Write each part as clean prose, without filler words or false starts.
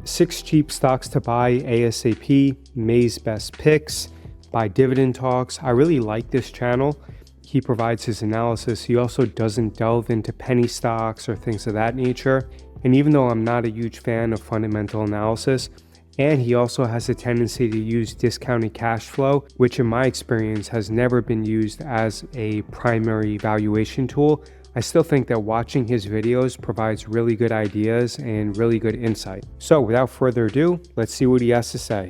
6 Cheap Stocks to Buy ASAP, May's Best Picks by Dividend Talks. I really like this channel. He provides his analysis. He also doesn't delve into penny stocks or things of that nature. And even though I'm not a huge fan of fundamental analysis, and he also has a tendency to use discounted cash flow, which in my experience has never been used as a primary valuation tool, I still think that watching his videos provides really good ideas and really good insight. So without further ado, let's see what he has to say.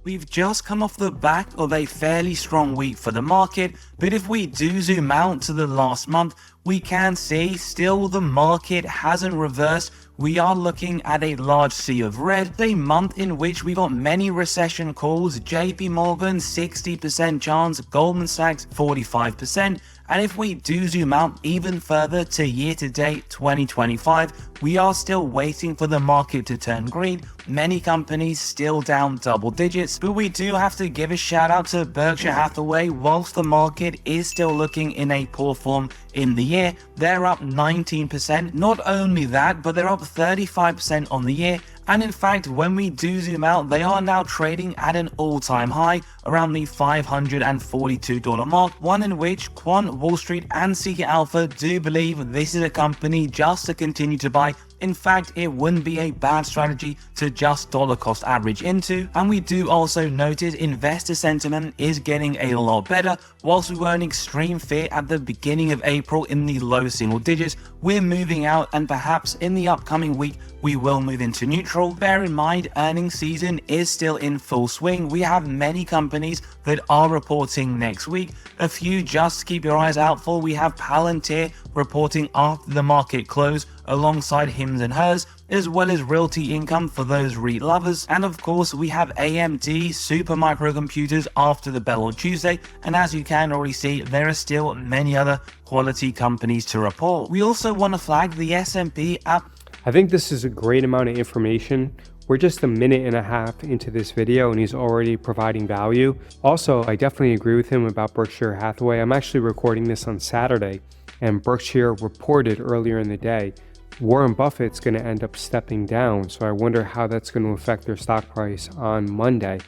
We've just come off the back of a fairly strong week for the market, but if we do zoom out to the last month, we can see still the market hasn't reversed. We are looking at a large sea of red, a month in which we got many recession calls, JP Morgan 60% chance, Goldman Sachs 45%, and if we do zoom out even further to year-to-date 2025, we are still waiting for the market to turn green. Many companies still down double digits, but we do have to give a shout out to Berkshire Hathaway. Whilst the market is still looking in a poor form in the year, they're up 19%. Not only that, but they're up 35% on the year. And in fact, when we do zoom out, they are now trading at an all-time high around the $542 mark, one in which Quant, Wall Street and Seeker Alpha do believe this is a company just to continue to buy. In fact, it wouldn't be a bad strategy to just dollar cost average into. And we do also notice investor sentiment is getting a lot better. Whilst we were in extreme fear at the beginning of April in the low single digits, we're moving out, and perhaps in the upcoming week we will move into neutral. Bear in mind, earnings season is still in full swing. We have many companies that are reporting next week. A few just to keep your eyes out for. We have Palantir reporting after the market close alongside Hims and Hers, as well as Realty Income for those REIT lovers. And of course, we have AMD Super Microcomputers after the bell on Tuesday. And as you can already see, there are still many other quality companies to report. We also want to flag the S&P app. I think this is a great amount of information. We're just a minute and a half into this video and he's already providing value. Also, I definitely agree with him about Berkshire Hathaway. I'm actually recording this on Saturday and Berkshire reported earlier in the day. Warren Buffett's going to end up stepping down, so I wonder how that's going to affect their stock price on Monday.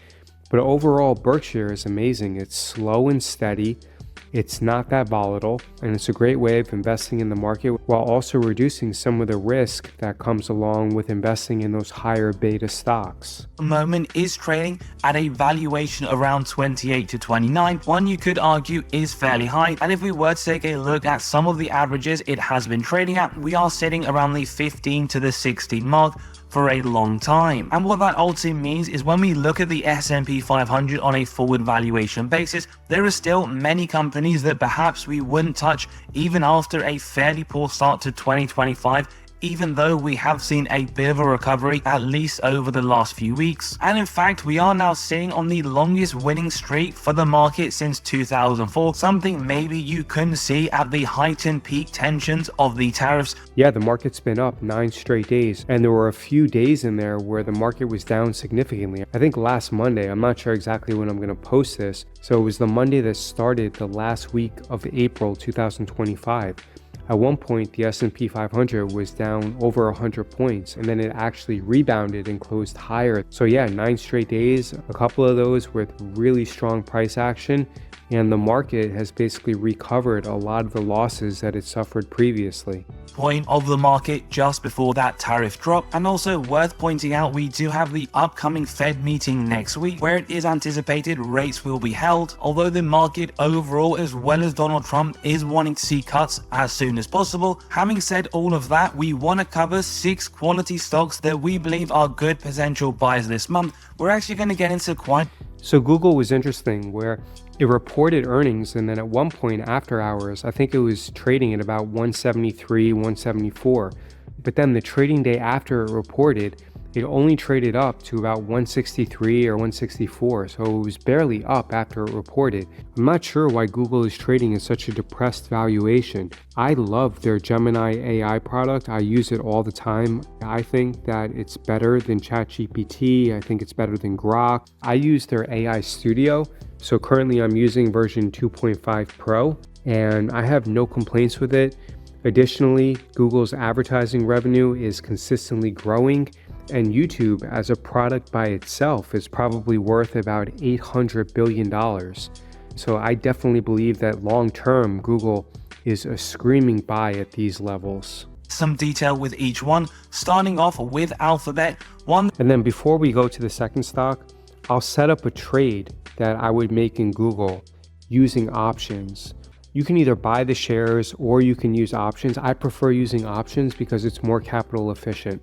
But overall, Berkshire is amazing. It's slow and steady. It's not that volatile, and it's a great way of investing in the market while also reducing some of the risk that comes along with investing in those higher beta stocks. The moment is trading at a valuation around 28 to 29, one you could argue is fairly high. And if we were to take a look at some of the averages it has been trading at, we are sitting around the 15 to the 16 mark for a long time. And what that ultimately means is when we look at the S&P 500 on a forward valuation basis, there are still many companies that perhaps we wouldn't touch even after a fairly poor start to 2025, even though we have seen a bit of a recovery at least over the last few weeks. And in fact, we are now sitting on the longest winning streak for the market since 2004, something maybe you couldn't see at the heightened peak tensions of the tariffs. Yeah, the market's been up 9 straight days, and there were a few days in there where the market was down significantly. I think last Monday, I'm not sure exactly when I'm going to post this, so it was the Monday that started the last week of April 2025. At one point, the S&P 500 was down over 100 points, and then it actually rebounded and closed higher. So yeah, 9 straight days, a couple of those with really strong price action, and the market has basically recovered a lot of the losses that it suffered previously. Point of the market just before that tariff drop. And also worth pointing out, we do have the upcoming Fed meeting next week where it is anticipated rates will be held, although the market overall, as well as Donald Trump, is wanting to see cuts as soon as possible. Having said all of that, we want to cover 6 quality stocks that we believe are good potential buys this month. We're actually going to get into quite... So Google was interesting where it reported earnings, and then at one point after hours, I think it was trading at about 173, 174. But then the trading day after it reported, it only traded up to about 163 or 164, so it was barely up after it reported. I'm not sure why Google is trading at such a depressed valuation. I love their Gemini AI product. I use it all the time. I think that it's better than ChatGPT. I think it's better than Grok. I use their AI Studio. So currently I'm using version 2.5 Pro, and I have no complaints with it. Additionally, Google's advertising revenue is consistently growing, And YouTube as a product by itself is probably worth about $800 billion. So I definitely believe that long term, Google is a screaming buy at these levels. Some detail with each one, starting off with Alphabet. And then before we go to the second stock, I'll set up a trade that I would make in Google using options. You can either buy the shares or you can use options. I prefer using options because it's more capital efficient.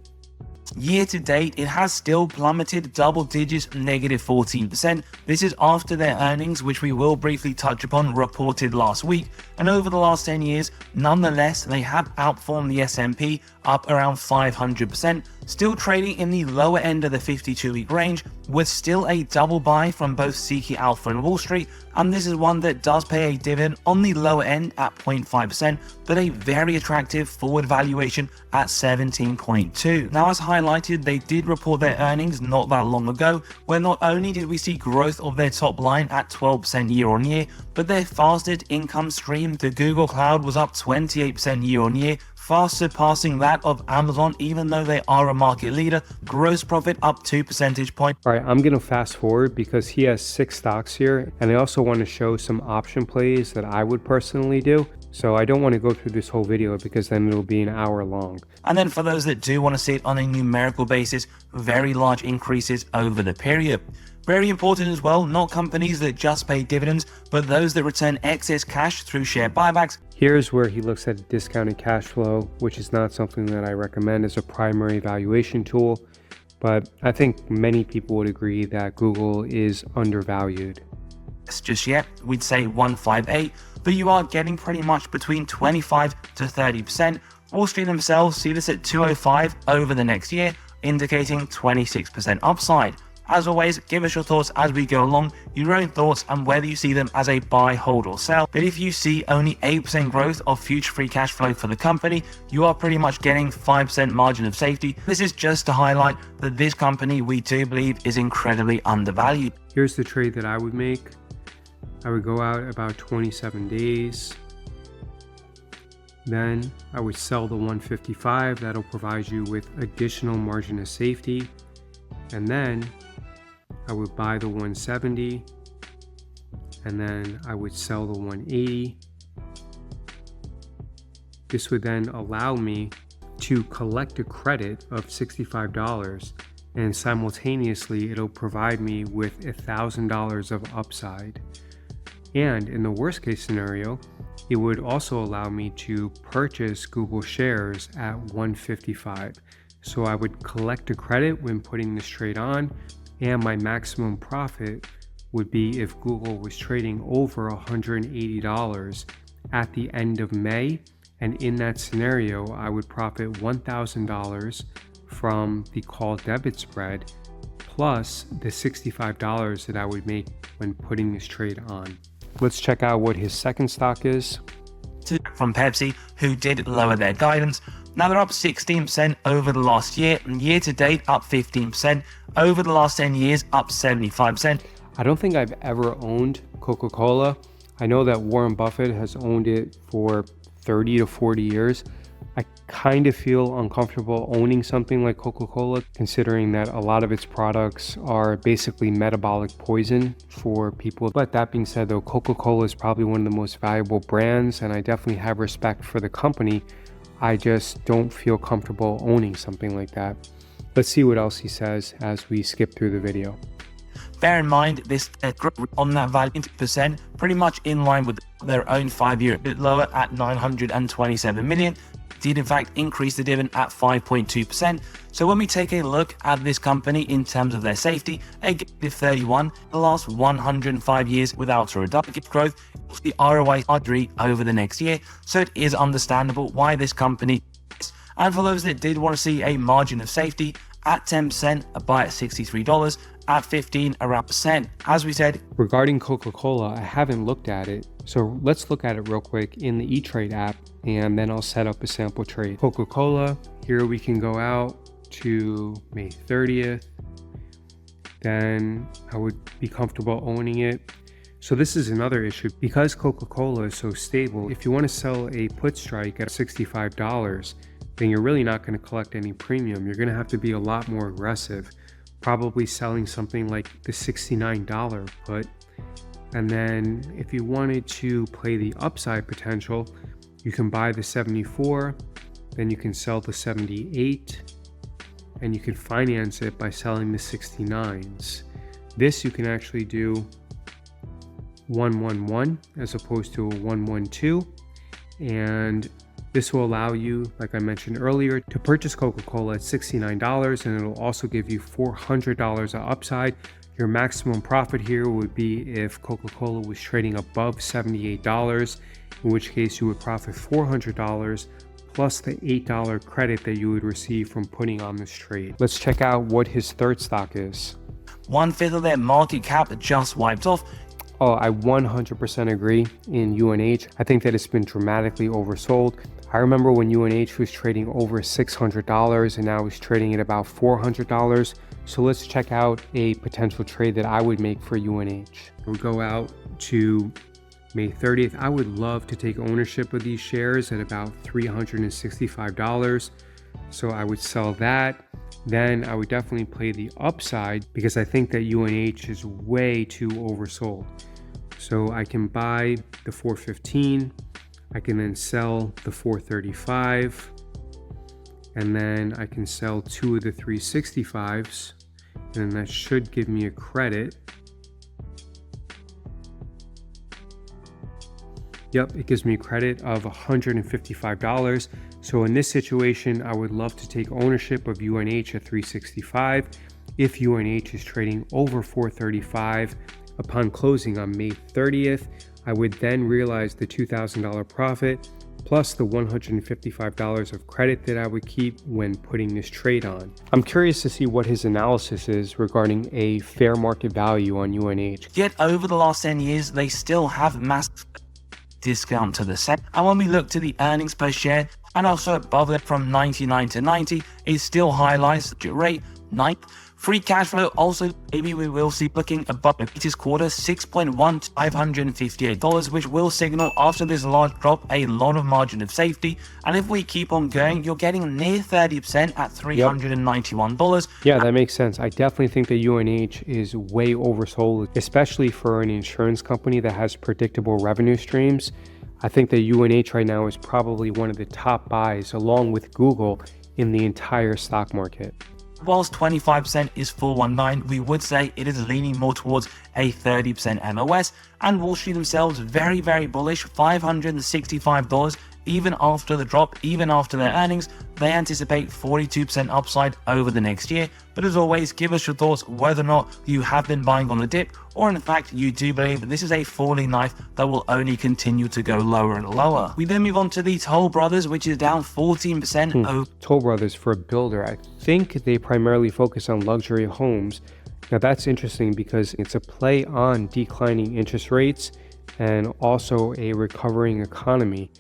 Year to date, it has still plummeted double digits, -14%. This is after their earnings, which we will briefly touch upon, reported last week. And over the last 10 years, nonetheless, they have outperformed the S&P up around 500%, still trading in the lower end of the 52-week range, with still a double buy from both Seeky Alpha and Wall Street. And this is one that does pay a dividend on the lower end at 0.5%, but a very attractive forward valuation at 17.2. Now, as highlighted, they did report their earnings not that long ago, where not only did we see growth of their top line at 12% year on year, but their fastest income stream, the Google Cloud, was up 28% year on year, fast surpassing that of Amazon, even though they are a market leader. Gross profit up 2 percentage points. All right, I'm going to fast forward because he has 6 stocks here, and I also want to show some option plays that I would personally do. So I don't want to go through this whole video because then it'll be an hour long. And then for those that do want to see it on a numerical basis, very large increases over the period. Very important as well, not companies that just pay dividends, but those that return excess cash through share buybacks. Here's where he looks at discounted cash flow, which is not something that I recommend as a primary valuation tool, but I think many people would agree that Google is undervalued. Just yet, we'd say 158, but you are getting pretty much between 25 to 30%. Wall Street themselves see this at 205 over the next year, indicating 26% upside. As always, give us your thoughts as we go along, your own thoughts and whether you see them as a buy, hold or sell. But if you see only 8% growth of future free cash flow for the company, you are pretty much getting 5% margin of safety. This is just to highlight that this company we do believe is incredibly undervalued. Here's the trade that I would make. I would go out about 27 days. Then I would sell the 155. That'll provide you with additional margin of safety. And then I would buy the 170, and then I would sell the 180. This would then allow me to collect a credit of $65, and simultaneously it'll provide me with $1,000 of upside. And in the worst case scenario, it would also allow me to purchase Google shares at 155. So I would collect a credit when putting this trade on, and my maximum profit would be if Google was trading over $180 at the end of May. And in that scenario, I would profit $1,000 from the call debit spread, plus the $65 that I would make when putting this trade on. Let's check out what his second stock is. From Pepsi, who did lower their guidance. Now they're up 16% over the last year, and year to date up 15%. Over the last 10 years, up 75%. I don't think I've ever owned Coca-Cola. I know that Warren Buffett has owned it for 30 to 40 years. I kind of feel uncomfortable owning something like Coca-Cola, considering that a lot of its products are basically metabolic poison for people. But that being said, though, Coca-Cola is probably one of the most valuable brands, and I definitely have respect for the company. I just don't feel comfortable owning something like that. Let's see what else he says as we skip through the video. Bear in mind, this on that value 20%, pretty much in line with their own 5-year, a bit lower at 927 million. Did in fact increase the dividend at 5.2%. So when we take a look at this company in terms of their safety, a negative 31, the last 105 years without a reduction growth, the ROI are 3 over the next year. So it is understandable why this company is. And for those that did want to see a margin of safety, at 10%, a buy at $63, at 15, around percent. As we said, regarding Coca-Cola, I haven't looked at it. So let's look at it real quick in the E-Trade app, and then I'll set up a sample trade. Coca-Cola, here we can go out to May 30th. Then I would be comfortable owning it. So this is another issue. Because Coca-Cola is so stable, if you want to sell a put strike at $65, then you're really not going to collect any premium. You're going to have to be a lot more aggressive, probably selling something like the $69 put. And then if you wanted to play the upside potential, you can buy the 74, then you can sell the 78, and you can finance it by selling the 69s. This you can actually do 111 as opposed to a 112, and this will allow you, like I mentioned earlier, to purchase Coca-Cola at $69, and it'll also give you $400 of upside. Your maximum profit here would be if Coca-Cola was trading above $78, in which case you would profit $400 plus the $8 credit that you would receive from putting on this trade. Let's check out what his third stock is. 1/5 of their market cap just wiped off. Oh, I 100% agree in UNH. I think that it's been dramatically oversold. I remember when UNH was trading over $600 and now it's trading at about $400. So let's check out a potential trade that I would make for UNH. We'll go out to May 30th. I would love to take ownership of these shares at about $365. So I would sell that. Then I would definitely play the upside because I think that UNH is way too oversold. So I can buy the 415. I can then sell the 435, and then I can sell 2 of the 365s, and that should give me a credit. Yep, it gives me a credit of $155. So in this situation, I would love to take ownership of UNH at 365. If UNH is trading over 435 upon closing on May 30th, I would then realize the $2,000 profit plus the $155 of credit that I would keep when putting this trade on. I'm curious to see what his analysis is regarding a fair market value on UNH. Yet over the last 10 years, they still have massive discount to the set. And when we look to the earnings per share and also above it from 99 to 90, it still highlights the rate. Free cash flow also, maybe we will see looking above the latest quarter, $6.1 to $558, which will signal after this large drop a lot of margin of safety. And if we keep on going, you're getting near 30% at $391. Yeah, that makes sense. I definitely think that UNH is way oversold, especially for an insurance company that has predictable revenue streams. I think that UNH right now is probably one of the top buys along with Google in the entire stock market. Whilst 25% is 419, we would say it is leaning more towards a 30% MOS, and Wall Street themselves very, very bullish, $565 even after the drop, even after their earnings. They anticipate 42% upside over the next year. But as always, give us your thoughts whether or not you have been buying on the dip, or in fact you do believe that this is a falling knife that will only continue to go lower and lower. We then move on to the Toll Brothers, which is down 14%. Toll Brothers, for a builder, I think they primarily focus on luxury homes. Now that's interesting because it's a play on declining interest rates and also a recovering economy.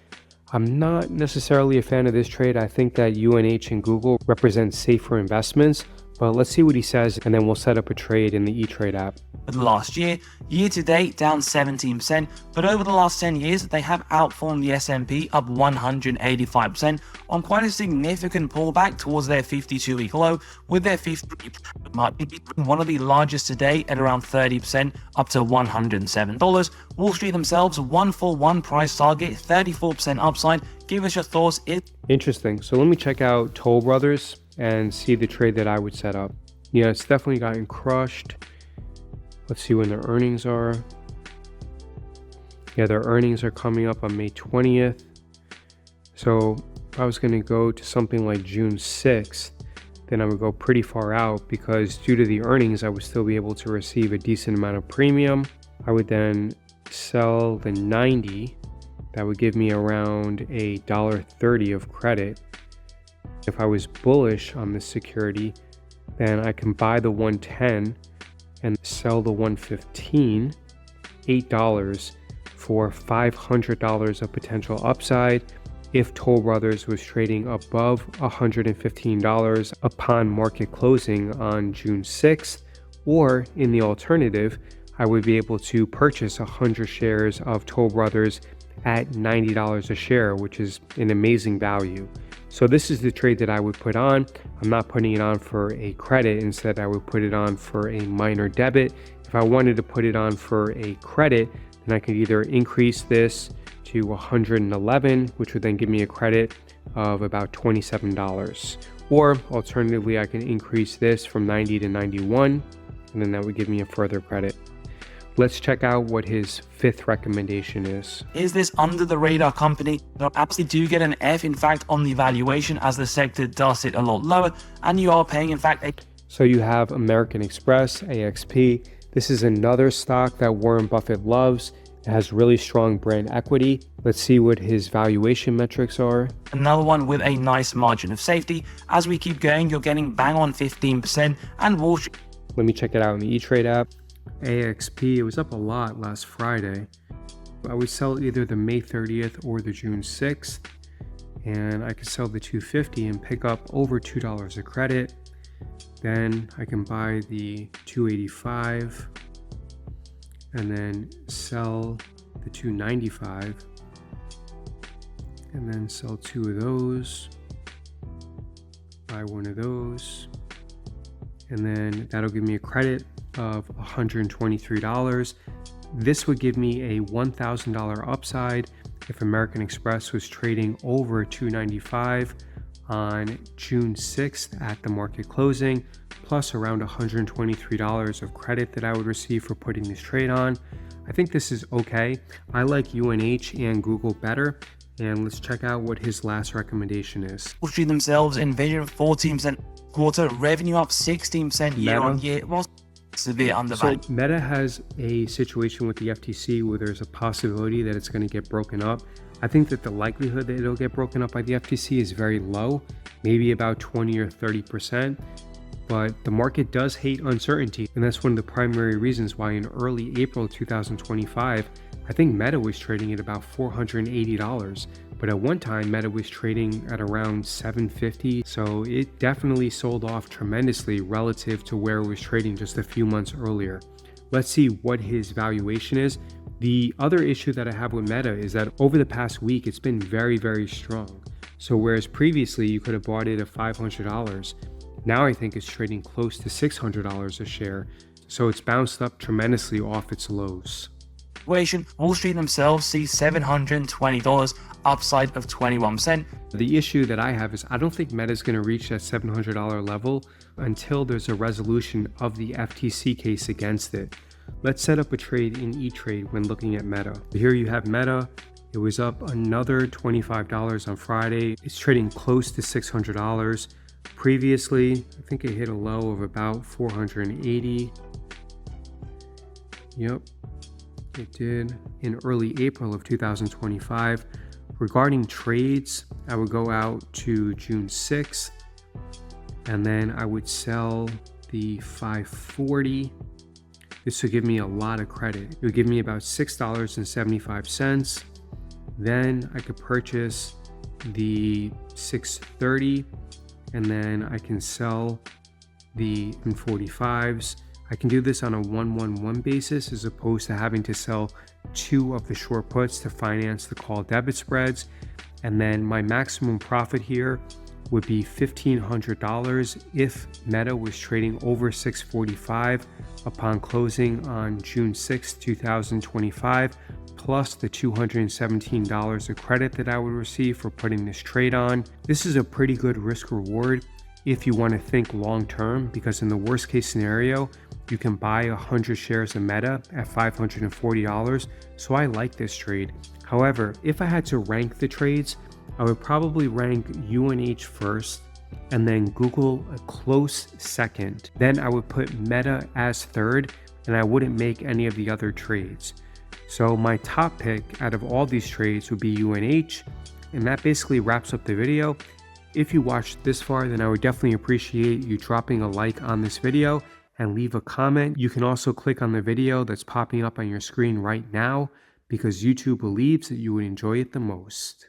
I'm not necessarily a fan of this trade. I think that UNH and Google represent safer investments, but let's see what he says and then we'll set up a trade in the E-Trade app. Last year to date down 17%, but over the last 10 years they have outperformed the S&P up 185% on quite a significant pullback towards their 52-week low, with their 50 one of the largest today at around 30% up to $107. Wall Street themselves 141 price target, 34% upside. Give us your thoughts. Interesting. So let me check out Toll Brothers and see the trade that I would set up. Yeah, it's definitely gotten crushed. Let's see when their earnings are. Yeah, their earnings are coming up on May 20th. So if I was going to go to something like June 6th, then I would go pretty far out because due to the earnings, I would still be able to receive a decent amount of premium. I would then sell the 90. That would give me around a $1.30 of credit. If I was bullish on this security, then I can buy the 110 and sell the 115, $8 for $500 of potential upside if Toll Brothers was trading above $115 upon market closing on June 6th, or in the alternative, I would be able to purchase 100 shares of Toll Brothers at $90 a share, which is an amazing value. So this is the trade that I would put on. I'm not putting it on for a credit. Instead, I would put it on for a minor debit. If I wanted to put it on for a credit, then I could either increase this to 111, which would then give me a credit of about $27. Or alternatively, I can increase this from 90 to 91, and then that would give me a further credit. Let's check out what his fifth recommendation is. Is this under the radar company? No, absolutely do get an F, in fact, on the valuation, as the sector does sit a lot lower, and you are paying, in fact, So you have American Express, AXP. This is another stock that Warren Buffett loves. It has really strong brand equity. Let's see what his valuation metrics are. Another one with a nice margin of safety. As we keep going, you're getting bang on 15%, and Wall Street. Let me check it out in the E-Trade app. AXP, it was up a lot last Friday. I would sell either the May 30th or the June 6th, and I could sell the 250 and pick up over $2 a credit. Then I can buy the 285 and then sell the 295 and then sell two of those, buy one of those, and then that'll give me a credit of $123. This would give me a $1,000 upside if American Express was trading over $295 on June 6th at the market closing, plus around $123 of credit that I would receive for putting this trade on. I think this is okay. I like UNH and Google better. And let's check out what his last recommendation is. Wall Street themselves envision 14% quarter, revenue up 16% year on year. It was severe undervalue. So Meta has a situation with the FTC where there's a possibility that it's going to get broken up. I think that the likelihood that it'll get broken up by the FTC is very low, maybe about 20 or 30%. But the market does hate uncertainty, and that's one of the primary reasons why in early April 2025, I think Meta was trading at about $480, but at one time Meta was trading at around $750, so it definitely sold off tremendously relative to where it was trading just a few months earlier. Let's see what his valuation is. The other issue that I have with Meta is that over the past week, it's been very, very strong. So whereas previously you could have bought it at $500, now I think it's trading close to $600 a share. So it's bounced up tremendously off its lows. Wall Street themselves see $720, upside of 21%. The issue that I have is I don't think Meta is going to reach that $700 level until there's a resolution of the FTC case against it. Let's set up a trade in E-Trade when looking at Meta. Here you have Meta. It was up another $25 on Friday. It's trading close to $600. Previously, I think it hit a low of about 480. Yep, it did in early April of 2025. Regarding trades, I would go out to June 6th, and then I would sell the 540. This would give me a lot of credit. It would give me about $6.75. Then I could purchase the 630, and then I can sell the 45s. I can do this on a 1-1-1 basis as opposed to having to sell two of the short puts to finance the call debit spreads. And then my maximum profit here would be $1,500 if Meta was trading over 645 upon closing on June 6, 2025, plus the $217 of credit that I would receive for putting this trade on. This is a pretty good risk reward if you want to think long term, because in the worst case scenario, you can buy 100 shares of Meta at $540. So I like this trade. However, if I had to rank the trades, I would probably rank UNH first and then Google a close second. Then I would put Meta as third, and I wouldn't make any of the other trades. So my top pick out of all these trades would be UNH, and that basically wraps up the video. If you watched this far, then I would definitely appreciate you dropping a like on this video and leave a comment. You can also click on the video that's popping up on your screen right now because YouTube believes that you would enjoy it the most.